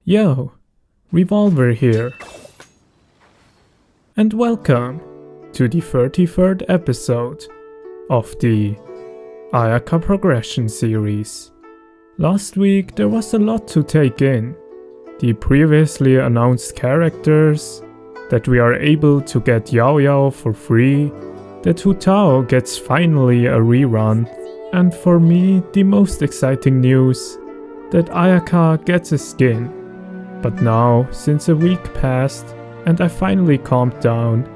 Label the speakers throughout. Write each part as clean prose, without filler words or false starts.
Speaker 1: Yo, Revolver here. And welcome to the 33rd episode of the Ayaka progression series. Last week there was a lot to take in. The previously announced characters, that we are able to get Yugioh for free, that Hu Tao gets finally a rerun, and for me the most exciting news, that Ayaka gets a skin. But now, since a week passed and I finally calmed down,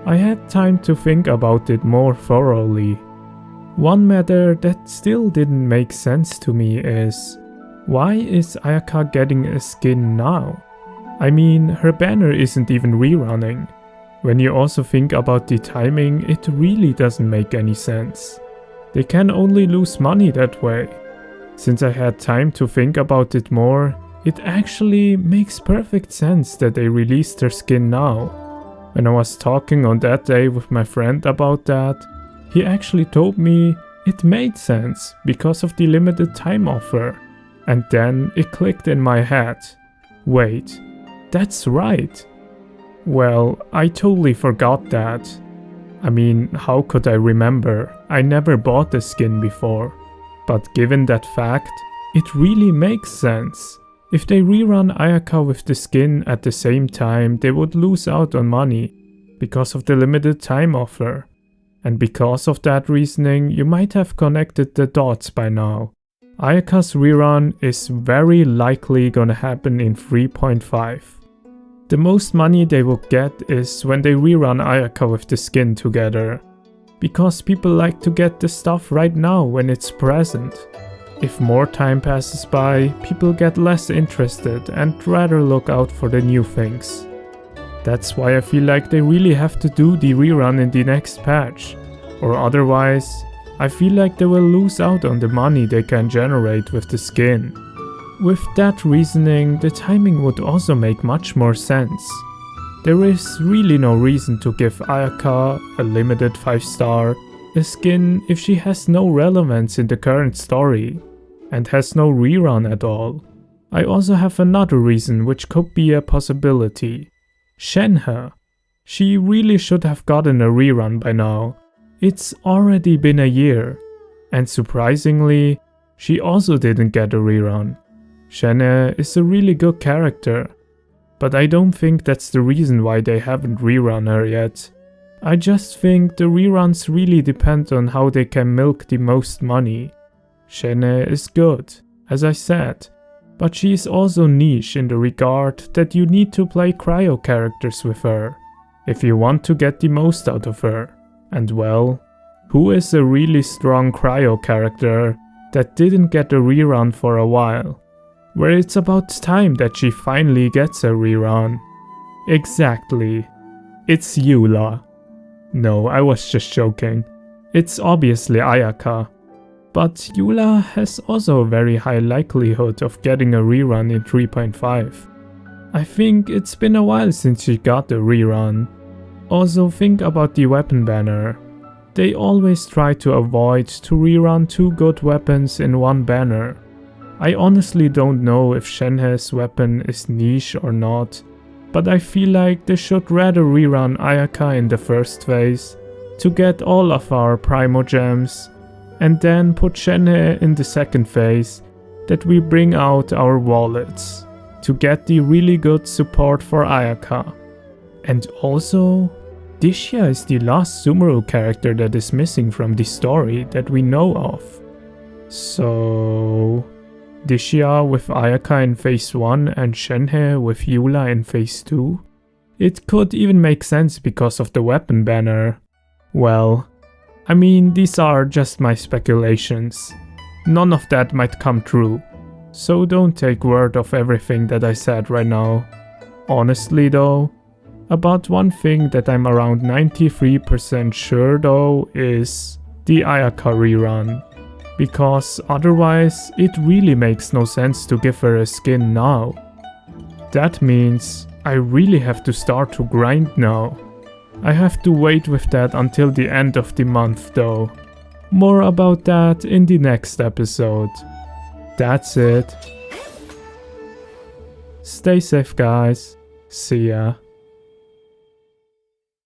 Speaker 1: I had time to think about it more thoroughly. One matter that still didn't make sense to me is, why is Ayaka getting a skin now? I mean, her banner isn't even rerunning. When you also think about the timing, it really doesn't make any sense. They can only lose money that way. Since I had time to think about it more, it actually makes perfect sense that they released her skin now. When I was talking on that day with my friend about that, he actually told me it made sense because of the limited time offer. And then it clicked in my head. Wait, that's right. Well, I totally forgot that. I mean, how could I remember? I never bought the skin before. But given that fact, it really makes sense. If they rerun Ayaka with the skin at the same time, they would lose out on money because of the limited time offer. And because of that reasoning, you might have connected the dots by now. Ayaka's rerun is very likely gonna happen in 3.5. The most money they will get is when they rerun Ayaka with the skin together, because people like to get the stuff right now when it's present. If more time passes by, people get less interested and rather look out for the new things. That's why I feel like they really have to do the rerun in the next patch, or otherwise, I feel like they will lose out on the money they can generate with the skin. With that reasoning, the timing would also make much more sense. There is really no reason to give Ayaka, a limited 5-star, a skin if she has no relevance in the current story, and has no rerun at all. I also have another reason which could be a possibility. Shenhe. She really should have gotten a rerun by now. It's already been a year, and surprisingly, she also didn't get a rerun. Shenhe is a really good character, but I don't think that's the reason why they haven't rerun her yet. I just think the reruns really depend on how they can milk the most money. Shenhe is good, as I said, but she is also niche in the regard that you need to play cryo characters with her, if you want to get the most out of her. And well, who is a really strong cryo character that didn't get a rerun for a while? Where it's about time that she finally gets a rerun. Exactly. It's Yula. No, I was just joking. It's obviously Ayaka. But Yula has also a very high likelihood of getting a rerun in 3.5. I think it's been a while since she got a rerun. Also think about the weapon banner. They always try to avoid to rerun 2 good weapons in one banner. I honestly don't know if Shenhe's weapon is niche or not, but I feel like they should rather rerun Ayaka in the first phase to get all of our Primogems, and then put Shenhe in the second phase that we bring out our wallets to get the really good support for Ayaka. And also, Dishia is the last Cimoooooooo character that is missing from the story that we know of. So, Dishia with Ayaka in phase 1 and Shenhe with Yula in phase 2? It could even make sense because of the weapon banner. Well, I mean, these are just my speculations. None of that might come true, so don't take word of everything that I said right now. Honestly though, about one thing that I'm around 93% sure though is the Ayaka rerun. Because otherwise, it really makes no sense to give her a skin now. That means I really have to start to grind now. I have to wait with that until the end of the month though. More about that in the next episode. That's it. Stay safe guys. See ya.